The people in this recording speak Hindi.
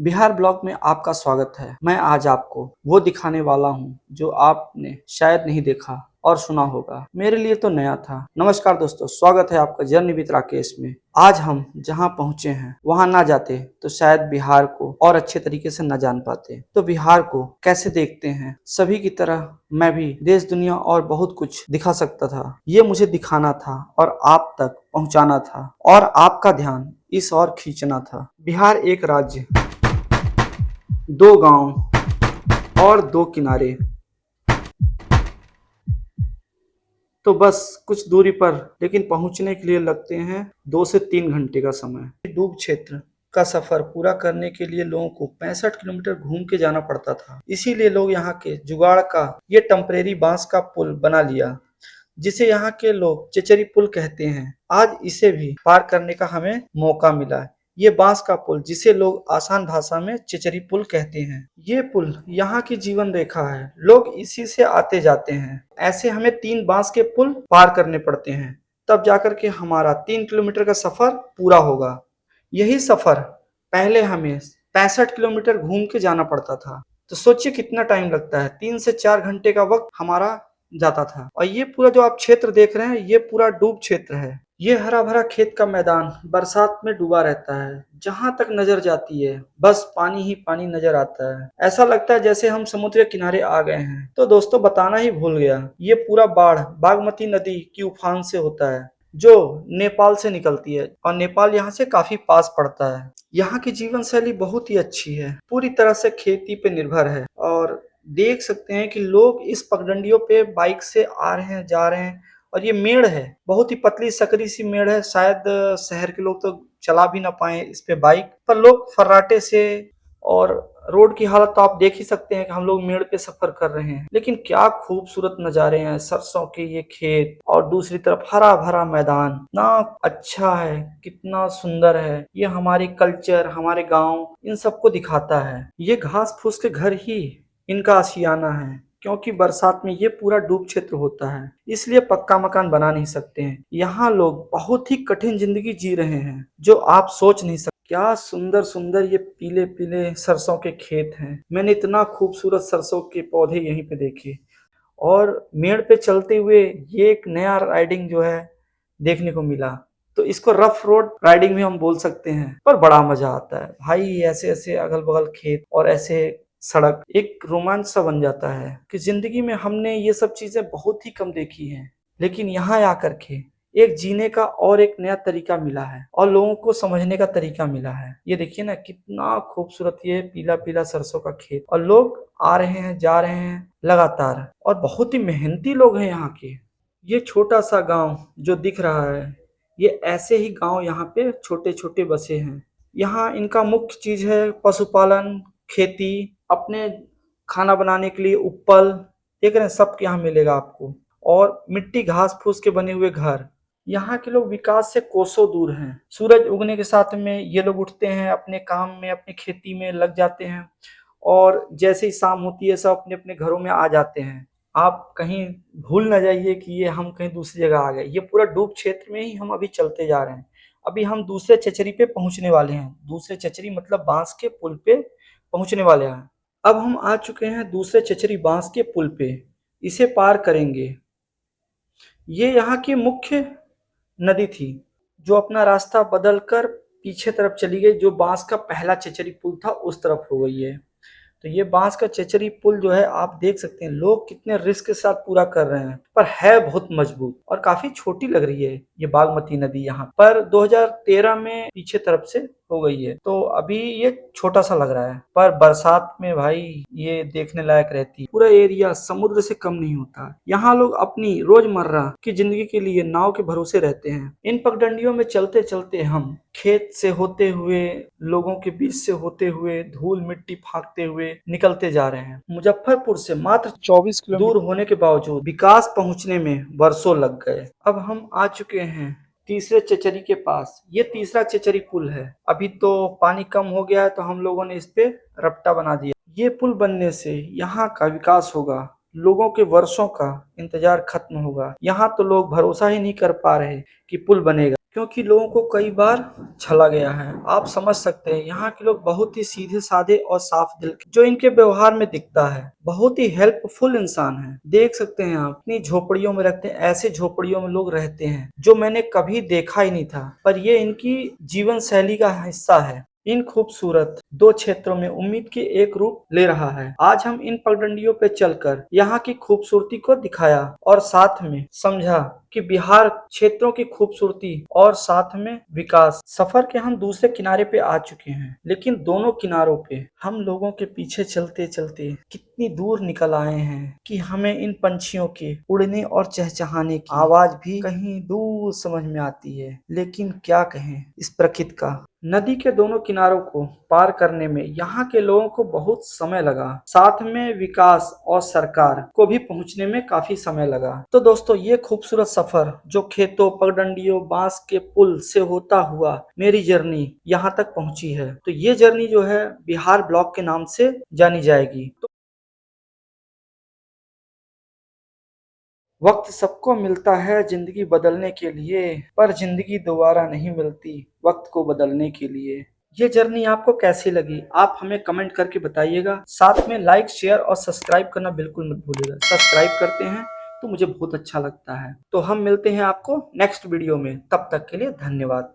बिहार ब्लॉग में आपका स्वागत है। मैं आज आपको वो दिखाने वाला हूँ जो आपने शायद नहीं देखा और सुना होगा। मेरे लिए तो नया था। नमस्कार दोस्तों, स्वागत है आपका जर्नी विद राकेश में। आज हम जहाँ पहुँचे हैं वहाँ ना जाते तो शायद बिहार को और अच्छे तरीके से न जान पाते। तो बिहार को कैसे देखते हैं, सभी की तरह मैं भी देश दुनिया और बहुत कुछ दिखा सकता था। ये मुझे दिखाना था और आप तक पहुँचाना था और आपका ध्यान इस ओर खींचना था। बिहार एक राज्य, दो गांव और दो किनारे, तो बस कुछ दूरी पर, लेकिन पहुंचने के लिए लगते हैं 2 से 3 घंटे का समय। डूब क्षेत्र का सफर पूरा करने के लिए लोगों को 65 किलोमीटर घूम के जाना पड़ता था। इसीलिए लोग यहाँ के जुगाड़ का ये टेम्परेरी बांस का पुल बना लिया, जिसे यहाँ के लोग चेचरी पुल कहते हैं। आज इसे भी पार करने का हमें मौका मिला। ये बांस का पुल, जिसे लोग आसान भाषा में चेचरी पुल कहते हैं। ये पुल यहाँ की जीवन रेखा है, लोग इसी से आते जाते हैं। ऐसे हमें 3 बांस के पुल पार करने पड़ते हैं, तब जाकर के हमारा 3 किलोमीटर का सफर पूरा होगा। यही सफर पहले हमें 65 किलोमीटर घूम के जाना पड़ता था। तो सोचिए कितना टाइम लगता है। 3 से 4 घंटे का वक्त हमारा जाता था। और ये पूरा जो आप क्षेत्र देख रहे हैं, ये पूरा डूब क्षेत्र है। ये हरा भरा खेत का मैदान बरसात में डूबा रहता है। जहां तक नजर जाती है बस पानी ही पानी नजर आता है। ऐसा लगता है जैसे हम समुद्र के किनारे आ गए हैं। तो दोस्तों, बताना ही भूल गया, ये पूरा बाढ़ बागमती नदी की उफान से होता है, जो नेपाल से निकलती है और नेपाल यहाँ से काफी पास पड़ता है। यहाँ की जीवन शैली बहुत ही अच्छी है, पूरी तरह से खेती पे निर्भर है। और देख सकते हैं कि लोग इस पगडंडियों पे बाइक से आ रहे हैं, जा रहे हैं। और ये मेड़ है, बहुत ही पतली सकरी सी मेड़ है। शायद शहर के लोग तो चला भी ना पाए इस पे बाइक, पर लोग फर्राटे से, और रोड की हालत तो आप देख ही सकते हैं कि हम लोग मेड़ पे सफर कर रहे हैं। लेकिन क्या खूबसूरत नजारे हैं, सरसों के ये खेत और दूसरी तरफ हरा भरा मैदान। कितना अच्छा है, कितना सुंदर है। ये हमारी कल्चर, हमारे गांव, इन सबको दिखाता है। ये घास फूस के घर ही इनका आशियाना है, क्योंकि बरसात में ये पूरा डूब क्षेत्र होता है, इसलिए पक्का मकान बना नहीं सकते हैं। यहाँ लोग बहुत ही कठिन जिंदगी जी रहे हैं, जो आप सोच नहीं सकते। क्या सुंदर सुंदर ये पीले पीले सरसों के खेत हैं। मैंने इतना खूबसूरत सरसों के पौधे यहीं पे देखे। और मेड़ पे चलते हुए ये एक नया राइडिंग जो है देखने को मिला। तो इसको रफ रोड राइडिंग भी हम बोल सकते हैं, पर बड़ा मजा आता है भाई। ऐसे ऐसे अगल बगल खेत और ऐसे सड़क, एक रोमांच सा बन जाता है कि जिंदगी में हमने ये सब चीजें बहुत ही कम देखी हैं। लेकिन यहाँ आकर के एक जीने का और एक नया तरीका मिला है और लोगों को समझने का तरीका मिला है। ये देखिए ना, कितना खूबसूरत ये पीला पीला सरसों का खेत, और लोग आ रहे हैं, जा रहे हैं लगातार, और बहुत ही मेहनती लोग हैं यहाँ के। ये छोटा सा गांव जो दिख रहा है, ये ऐसे ही गांव यहाँ पे छोटे छोटे बसे हैं। यहाँ इनका मुख्य चीज है पशुपालन, खेती, अपने खाना बनाने के लिए उपल, देख रहे हैं, सब यहाँ मिलेगा आपको। और मिट्टी घास फूस के बने हुए घर। यहाँ के लोग विकास से कोसों दूर हैं। सूरज उगने के साथ में ये लोग उठते हैं, अपने काम में, अपनी खेती में लग जाते हैं, और जैसे ही शाम होती है सब अपने अपने घरों में आ जाते हैं। आप कहीं भूल ना जाइए कि ये हम कहीं दूसरी जगह आ गए। ये पूरा डूब क्षेत्र में ही हम अभी चलते जा रहे हैं। अभी हम दूसरे चचरी पे पहुंचने वाले हैं। दूसरे चचरी मतलब बांस के पुल पे पहुंचने वाले हैं। अब हम आ चुके हैं दूसरे चचरी बांस के पुल पे। इसे पार करेंगे। ये यहाँ की मुख्य नदी थी, जो अपना रास्ता बदलकर पीछे तरफ चली गई। जो बांस का पहला चचरी पुल था उस तरफ हो गई है। तो ये बांस का चचरी पुल जो है, आप देख सकते हैं लोग कितने रिस्क के साथ पूरा कर रहे हैं, पर है बहुत मजबूत और काफी छोटी लग रही है ये बागमती नदी। यहाँ पर 2013 में पीछे तरफ से हो गई है, तो अभी ये छोटा सा लग रहा है, पर बरसात में भाई ये देखने लायक रहती है। पूरा एरिया समुद्र से कम नहीं होता। यहाँ लोग अपनी रोजमर्रा की जिंदगी के लिए नाव के भरोसे रहते हैं। इन पगडंडियों में चलते चलते हम खेत से होते हुए, लोगों के बीच से होते हुए, धूल मिट्टी फाँकते हुए निकलते जा रहे हैं। मुजफ्फरपुर से मात्र 24 किलोमीटर दूर होने के बावजूद विकास पहुंचने में वर्षों लग गए। अब हम आ चुके हैं तीसरे चचरी के पास। ये तीसरा चचरी पुल है। अभी तो पानी कम हो गया है, तो हम लोगों ने इस पे रपटा बना दिया। ये पुल बनने से यहाँ का विकास होगा, लोगों के वर्षों का इंतजार खत्म होगा। यहाँ तो लोग भरोसा ही नहीं कर पा रहे कि पुल बनेगा। क्योंकि लोगों को कई बार छला गया है। आप समझ सकते हैं यहाँ के लोग बहुत ही सीधे साधे और साफ दिल के, जो इनके व्यवहार में दिखता है। बहुत ही हेल्पफुल इंसान है। देख सकते हैं आप, अपनी झोपड़ियों में रखते हैं। ऐसे झोपड़ियों में लोग रहते हैं जो मैंने कभी देखा ही नहीं था, पर ये इनकी जीवन शैली का हिस्सा है। इन खूबसूरत दो क्षेत्रों में उम्मीद की एक रूप ले रहा है। आज हम इन पगडंडियों पे चलकर यहाँ की खूबसूरती को दिखाया और साथ में समझा कि बिहार क्षेत्रों की खूबसूरती और साथ में विकास। सफर के हम दूसरे किनारे पे आ चुके हैं, लेकिन दोनों किनारों पे हम लोगों के पीछे चलते चलते कितनी दूर निकल आए हैं कि हमें इन पंछियों के उड़ने और चहचहाने की आवाज भी कहीं दूर समझ में आती है। लेकिन क्या कहें इस प्रकृति का। नदी के दोनों किनारों को पार करने में यहाँ के लोगों को बहुत समय लगा, साथ में विकास और सरकार को भी पहुंचने में काफी समय लगा। तो दोस्तों, ये खूबसूरत सफर जो खेतों, पगडंडियों, बांस के पुल से होता हुआ मेरी जर्नी यहाँ तक पहुंची है, तो ये जर्नी जो है बिहार ब्लॉग के नाम से जानी जाएगी। तो वक्त सबको मिलता है जिंदगी बदलने के लिए, पर जिंदगी दोबारा नहीं मिलती वक्त को बदलने के लिए। ये जर्नी आपको कैसी लगी, आप हमें कमेंट करके बताइएगा। साथ में लाइक, शेयर और सब्सक्राइब करना बिल्कुल मत भूलिएगा। सब्सक्राइब करते हैं तो मुझे बहुत अच्छा लगता है। तो हम मिलते हैं आपको नेक्स्ट वीडियो में, तब तक के लिए धन्यवाद।